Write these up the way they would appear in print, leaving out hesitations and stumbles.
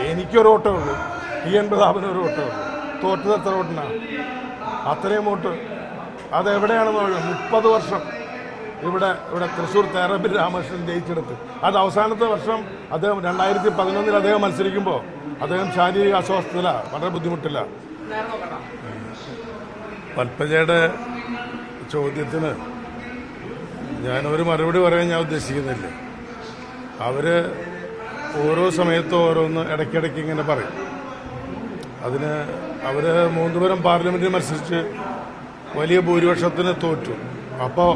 എനിക്കൊരു ഓട്ടമേ ഉള്ളൂ, ടി.എൻ. പ്രതാപന് ഒരു ഓട്ടമേ ഉള്ളൂ. തോറ്റത് എത്ര വോട്ടിനാണ്? അത്രയും വോട്ട്. അതെവിടെയാണെന്ന് പറയുന്നത് 30 വർഷം ഇവിടെ തൃശ്ശൂർ തേറമ്പിൽ രാമകൃഷ്ണൻ ജയിച്ചെടുത്ത്. അത് അവസാനത്തെ വർഷം അദ്ദേഹം 2011 അദ്ദേഹം മത്സരിക്കുമ്പോൾ അദ്ദേഹം ശാരീരിക അസ്വസ്ഥത, വളരെ ബുദ്ധിമുട്ടില്ല. പത്മജയുടെ ചോദ്യത്തിന് ഞാനൊരു മറുപടി പറയാൻ ഞാൻ ഉദ്ദേശിക്കുന്നില്ല. അവർ ഓരോ സമയത്തും ഓരോന്ന് ഇടയ്ക്കിടയ്ക്ക് ഇങ്ങനെ പറയും. അതിന് അവർ 3 പേരും പാർലമെൻറ്റിൽ മത്സരിച്ച് വലിയ ഭൂരിപക്ഷത്തിന് തോറ്റു. അപ്പോൾ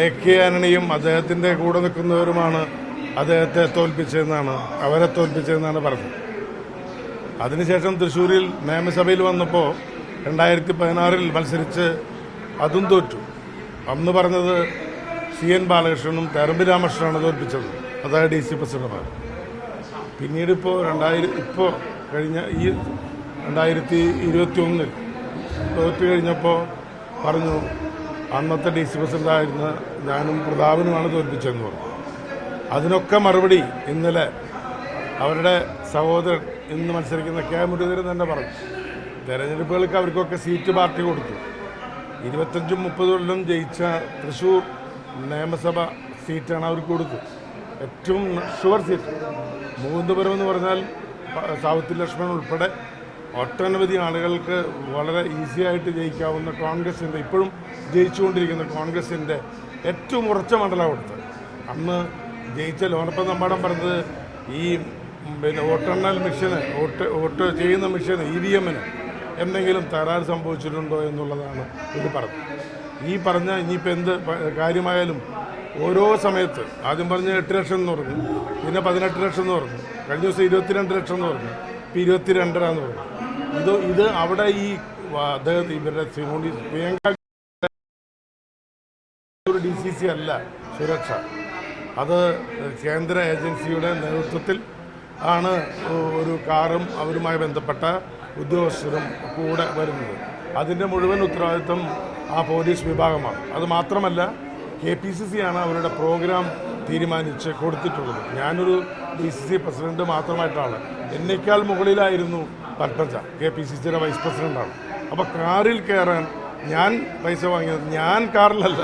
എ.കെ. ആന്റണിയും അദ്ദേഹത്തിൻ്റെ കൂടെ നിൽക്കുന്നവരുമാണ് അദ്ദേഹത്തെ തോൽപ്പിച്ചതെന്നാണ്, അവരെ തോൽപ്പിച്ചതെന്നാണ് പറഞ്ഞത്. അതിനുശേഷം തൃശ്ശൂരിൽ നിയമസഭയിൽ വന്നപ്പോൾ 2016 മത്സരിച്ച് അതും തോറ്റു. അന്ന് പറഞ്ഞത് C.N. ബാലകൃഷ്ണനും തേറമ്പിൽ രാമകൃഷ്ണനാണ് തോൽപ്പിച്ചത്, അതായത് DC പ്രസിഡന്റുമാർ. പിന്നീട് ഇപ്പോൾ കഴിഞ്ഞ ഈ 2021 തോറ്റു കഴിഞ്ഞപ്പോൾ പറഞ്ഞു അന്നത്തെ DC പ്രസിഡന്റായിരുന്ന ഞാനും പ്രതാപനുമാണ് തോൽപ്പിച്ചതെന്ന് പറഞ്ഞു. അതിനൊക്കെ മറുപടി ഇന്നലെ അവരുടെ സഹോദരൻ ഇന്ന് മത്സരിക്കുന്ന K. മുരളീധരൻ തന്നെ പറഞ്ഞു. തെരഞ്ഞെടുപ്പുകൾക്ക് അവർക്കൊക്കെ സീറ്റ് പാർട്ടി കൊടുത്തു. 25-30 കൊല്ലം ജയിച്ച തൃശ്ശൂർ നിയമസഭ സീറ്റാണ് അവർക്ക് കൊടുത്തത്. ഏറ്റവും ഷുവർ സീറ്റ്. മൂന്നുപുരം എന്ന് പറഞ്ഞാൽ സാവിത്രി ലക്ഷ്മൺ ഉൾപ്പെടെ ഒട്ടനവധി ആളുകൾക്ക് വളരെ ഈസിയായിട്ട് ജയിക്കാവുന്ന കോൺഗ്രസിൻ്റെ, ഇപ്പോഴും ജയിച്ചുകൊണ്ടിരിക്കുന്ന കോൺഗ്രസിൻ്റെ ഏറ്റവും ഉറച്ച മണ്ഡലം കൊടുത്തത്. അന്ന് ജയിച്ച ലോനപ്പൻ നമ്പാടൻ പറഞ്ഞത് ഈ വോട്ടെണ്ണൽ മെഷീന്, വോട്ട് ചെയ്യുന്ന മെഷീന് EVM-ന് എന്തെങ്കിലും തകരാറ് സംഭവിച്ചിട്ടുണ്ടോ എന്നുള്ളതാണ് ഇത് പറഞ്ഞത്. ഈ പറഞ്ഞ ഇനിയിപ്പോൾ എന്ത് കാര്യമായാലും ഓരോ സമയത്ത് ആദ്യം പറഞ്ഞ 8 ലക്ഷം എന്ന് പറഞ്ഞു, പിന്നെ 18 ലക്ഷം എന്ന് പറഞ്ഞു, കഴിഞ്ഞ ദിവസം 22 ലക്ഷം എന്ന് പറഞ്ഞു, ഇപ്പോൾ 22.5 എന്ന് പറഞ്ഞു. ഇത് അവിടെ ഈ അദ്ദേഹം ഇവരുടെ പ്രിയങ്ക ഒരു DCC അല്ല സുരക്ഷ, അത് കേന്ദ്ര ഏജൻസിയുടെ നേതൃത്വത്തിൽ ആണ് ഒരു കാറും അവരുമായി ബന്ധപ്പെട്ട ഉദ്യോഗസ്ഥരും കൂടെ വരുന്നത്. അതിൻ്റെ മുഴുവൻ ഉത്തരവാദിത്വം ആ പോലീസ് വിഭാഗമാണ്. അത് മാത്രമല്ല KPCC ആണ് അവരുടെ പ്രോഗ്രാം തീരുമാനിച്ച് കൊടുത്തിട്ടുള്ളത്. ഞാനൊരു DCC പ്രസിഡന്റ് മാത്രമായിട്ടാണ്. എന്നേക്കാൾ മുകളിലായിരുന്നു പത്മജ, KPCCയുടെ വൈസ് പ്രസിഡന്റാണ്. അപ്പോൾ കാറിൽ കയറാൻ ഞാൻ പൈസ വാങ്ങിയത്, ഞാൻ കാറിലല്ല,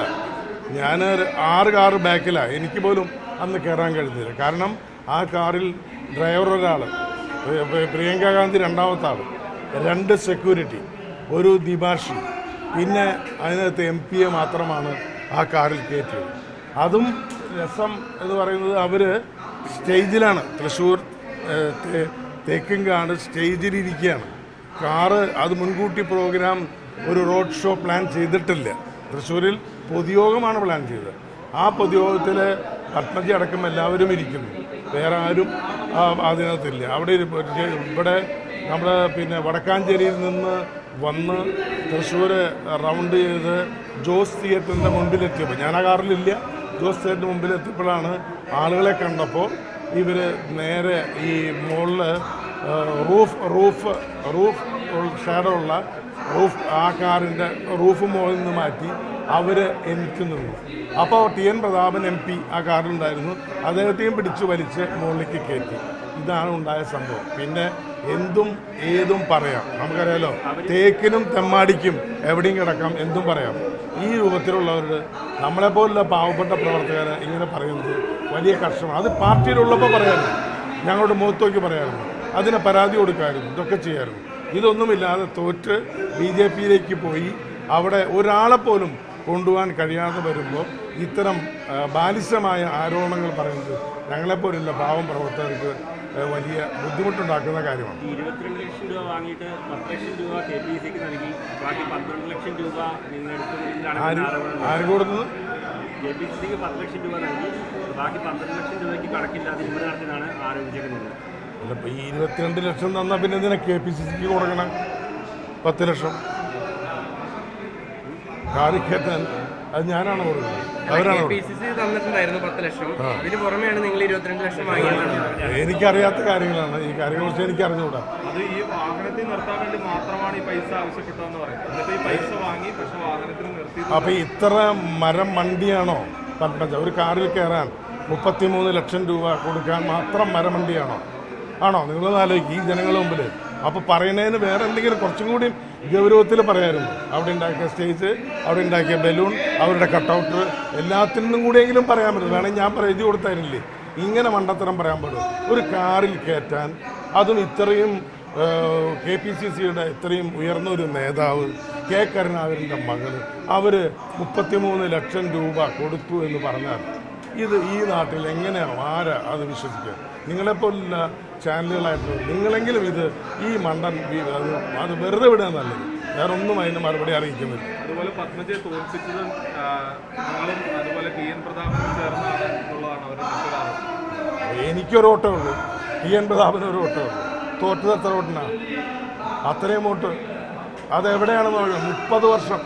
ഞാൻ 6 കാറ് ബാക്കിലാണ്. എനിക്ക് പോലും അന്ന് കയറാൻ കഴിഞ്ഞില്ല. കാരണം ആ കാറിൽ ഡ്രൈവർ ഒരാൾ, പ്രിയങ്ക ഗാന്ധി രണ്ടാമത്തെ ആൾ, 2 സെക്യൂരിറ്റി, ഒരു ദിബാഷി, പിന്നെ അതിനകത്ത് MP-യെ മാത്രമാണ് ആ കാറിൽ കയറ്റിയത്. അതും രസം എന്ന് പറയുന്നത് അവർ സ്റ്റേജിലാണ്, തൃശ്ശൂർ തേക്കിൻകാട് സ്റ്റേജിലിരിക്കുകയാണ്. കാറ് അത് മുൻകൂട്ടി പ്രോഗ്രാം ഒരു റോഡ് ഷോ പ്ലാൻ ചെയ്തിട്ടില്ല. തൃശ്ശൂരിൽ പൊതുയോഗമാണ് പ്ലാൻ ചെയ്തത്. ആ പൊതുയോഗത്തിൽ പത്മജി അടക്കം എല്ലാവരും ഇരിക്കുന്നു, വേറെ ആരും അതിനകത്തില്ല. അവിടെ ഇവിടെ നമ്മൾ പിന്നെ വടക്കാഞ്ചേരിയിൽ നിന്ന് വന്ന് തൃശ്ശൂർ റൗണ്ട് ചെയ്ത് ജോസ് തിയേറ്ററിൻ്റെ മുമ്പിലെത്തിയപ്പോൾ, ഞാൻ ആ കാറിലില്ല, ജോസ് തിയേറ്ററിൻ്റെ മുമ്പിലെത്തിയപ്പോഴാണ് ആളുകളെ കണ്ടപ്പോൾ ഇവർ നേരെ ഈ മുകളിൽ റൂഫ് ഷാഡോ ഉള്ള റൂഫ്, ആ കാറിൻ്റെ റൂഫ് മുകളിൽ നിന്ന് മാറ്റി അവർ എനിക്ക് നിന്നു. അപ്പോൾ T.N. പ്രതാപൻ MP ആ കാറിലുണ്ടായിരുന്നു, അദ്ദേഹത്തെയും പിടിച്ചു വലിച്ച് മുകളിലേക്ക് കയറ്റി. ഇതാണ് ഉണ്ടായ സംഭവം. പിന്നെ എന്തും ഏതും പറയാം, നമുക്കറിയാലോ, തേക്കിനും തെമ്മാടിക്കും എവിടെയും കിടക്കാം, എന്തും പറയാം. ഈ രൂപത്തിലുള്ളവരുടെ നമ്മളെപ്പോലുള്ള പാവപ്പെട്ട പ്രവർത്തകരെ ഇങ്ങനെ പറയുന്നത് വലിയ കഷ്ടമാണ്. അത് പാർട്ടിയിലുള്ളപ്പോൾ പറയാമായിരുന്നു, ഞങ്ങളുടെ മുഖത്തോക്കി പറയാമായിരുന്നു, അതിനെ പരാതി കൊടുക്കാമായിരുന്നു, ഇതൊക്കെ ചെയ്യാമായിരുന്നു. ഇതൊന്നുമില്ലാതെ തോറ്റ് BJP-യിലേക്ക് പോയി അവിടെ ഒരാളെപ്പോലും കൊണ്ടുപോകാൻ കഴിയാതെ വരുമ്പോൾ ഇത്തരം ബാലിശമായ ആരോപണങ്ങൾ പറയുന്നത് ഞങ്ങളെപ്പോലുള്ള പാവം പ്രവർത്തകർക്ക് വലിയ ബുദ്ധിമുട്ടുണ്ടാക്കുന്ന കാര്യമാണ്. 22 ലക്ഷം രൂപ വാങ്ങിയിട്ട് 10 ലക്ഷം രൂപ KPCC-ക്ക് നൽകി, ബാക്കി 12 ലക്ഷം രൂപ ആര് കൊടുത്തത്? KPCC-ക്ക് 10 ലക്ഷം രൂപ നൽകി, ബാക്കി 12 ലക്ഷം രൂപയ്ക്ക് കണക്കില്ലാതെ ഇവിടെ നടത്തിയതാണ് ആരോപിച്ചിരിക്കുന്നത്. അല്ല, ഇപ്പോൾ ഈ 22 ലക്ഷം തന്നാൽ പിന്നെ എന്തിനാ KPCC-ക്ക് കൊടുക്കണം 10 ലക്ഷം? കാറിക്കറ്റാൻ അത് ഞാനാണ് കൊടുക്കുന്നത്, അവരാണ്. തന്നിട്ടുണ്ടായിരുന്നു 10 ലക്ഷം, അതിന് പുറമെയാണ് നിങ്ങൾ 22 ലക്ഷം വാങ്ങിയത്. എനിക്കറിയാത്ത കാര്യങ്ങളാണ് ഈ കാര്യങ്ങളെക്കുറിച്ച് എനിക്ക് അറിഞ്ഞുകൂടാ. അത് ഈ വാഹനത്തിൽ നിർത്താൻ വേണ്ടി മാത്രമാണ് ഈ പൈസ ആവശ്യപ്പെട്ടതെന്ന് പറയുന്നത്. എന്നിട്ട് ഈ പൈസ വാങ്ങി, പക്ഷെ വാഹനത്തിൽ നിർത്തി. അപ്പോൾ ഇത്ര മരം മണ്ടിയാണോ പത്മജ? ഒരു കാറിൽ കയറാൻ 33 ലക്ഷം രൂപ കൊടുക്കാൻ മാത്രം മരമണ്ടിയാണോ? ആണോ? നിങ്ങളൊന്ന് ആലോചിക്കും ഈ ജനങ്ങളുടെ മുമ്പിൽ. അപ്പോൾ പറയുന്നതിന് വേറെ എന്തെങ്കിലും കുറച്ചും കൂടി ഗൗരവത്തിൽ പറയാമായിരുന്നു. അവിടെ ഉണ്ടാക്കിയ സ്റ്റേജ്, അവിടെ ഉണ്ടാക്കിയ ബലൂൺ, അവരുടെ കട്ടൗട്ട്, എല്ലാത്തിനും കൂടിയെങ്കിലും പറയാൻ പറ്റും. വേണമെങ്കിൽ ഞാൻ എഴുതി കൊടുത്തായിരുന്നില്ലേ. ഇങ്ങനെ മണ്ടത്തരം പറയാൻ പാടും. ഒരു കാറിൽ കയറ്റാൻ, അതും ഇത്രയും KPCCയുടെ ഇത്രയും ഉയർന്ന ഒരു നേതാവ് കെ കരുണാകരൻ്റെ മകൾ, അവർ 33 ലക്ഷം രൂപ കൊടുത്തു എന്ന് പറഞ്ഞാൽ ഇത് ഈ നാട്ടിൽ എങ്ങനെയാണ് ആരാ അത് വിശ്വസിക്കുക? നിങ്ങളെപ്പോലുള്ള ചാനലുകളായിട്ടുള്ള നിങ്ങളെങ്കിലും ഇത് ഈ മണ്ടൻ അത് വെറുതെ വിടുക നല്ലത്. വേറെ ഒന്നും അതിന് മറുപടി അറിയിക്കുന്നില്ല. അതുപോലെ പത്മജയെ തോൽപ്പിച്ചതും നിങ്ങളും അതുപോലെ TN പ്രതാപനും ചേർന്നാണ് എന്നുള്ളതാണ് അവരുടെ മറ്റൊരാളും. എനിക്കൊരു ഓട്ടമേ ഉള്ളൂ, TN പ്രതാപന് ഒരു ഓട്ടമേ ഉള്ളൂ. തോറ്റത് എത്ര വോട്ടിനാണ്? അത്രയും വോട്ട്. അതെവിടെയാണെന്ന് പറയുന്നത് 30 വർഷം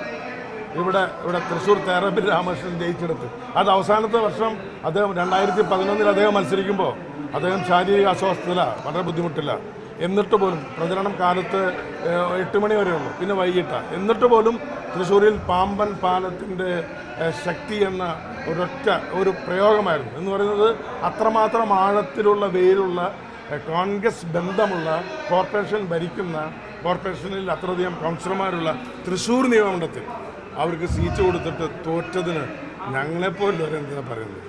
ഇവിടെ തൃശ്ശൂർ തേരമ്പിൽ രാമകൃഷ്ണൻ ജയിച്ചെടുത്ത്. അത് അവസാനത്തെ വർഷം അദ്ദേഹം 2011 അദ്ദേഹം മത്സരിക്കുമ്പോൾ അദ്ദേഹം ശാരീരിക അസ്വസ്ഥത, വളരെ ബുദ്ധിമുട്ടില്ല. എന്നിട്ട് പോലും പ്രചരണം കാലത്ത് 8 മണി വരെ ഉള്ളൂ, പിന്നെ വൈകിട്ടാണ്. എന്നിട്ട് പോലും തൃശ്ശൂരിൽ പാമ്പൻ പാലത്തിൻ്റെ ശക്തി എന്ന ഒരു പ്രയോഗമായിരുന്നു എന്ന് പറയുന്നത്. അത്രമാത്രം ആഴത്തിലുള്ള വേരുള്ള കോൺഗ്രസ് ബന്ധമുള്ള കോർപ്പറേഷൻ ഭരിക്കുന്ന, കോർപ്പറേഷനിൽ അത്രയധികം കൗൺസിലർമാരുള്ള തൃശ്ശൂർ നിയമമണ്ഡലത്തിൽ അവർക്ക് സീറ്റ് കൊടുത്തിട്ട് തോറ്റതിന് ഞങ്ങളെപ്പോലും എന്തിനാ പറയുന്നത്?